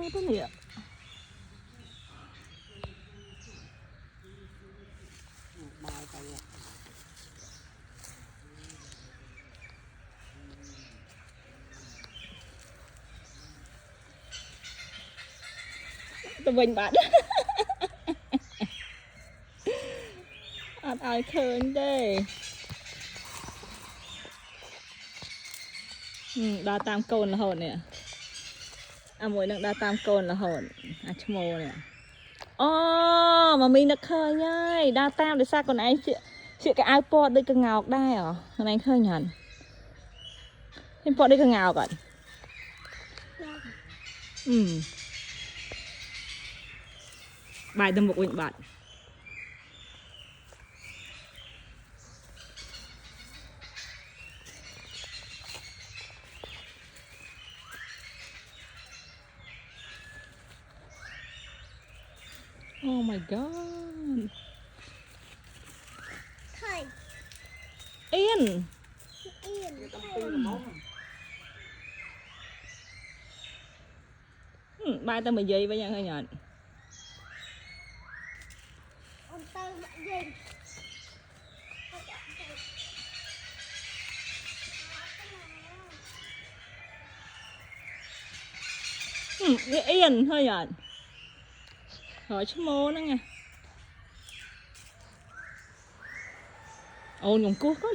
ăn cái gì ạ tôi bình bạn ăn ai khơi đây đa tam côn là hồn nè mỗi lần đa tam côn là hồn chmô nè mà mình đã khơi nhơi đa tam để sao còn anh chị cái iPod đây cái ngọc đây à thằng anh khơi nhận iPod đây cái ngọc ạ bài tâm một mình bạn oh my god yên bài tâm 10 giây với nhau hơi nhận yên hơi nhận hỏi chú mô nữa nghe ôn ngùng cuốc con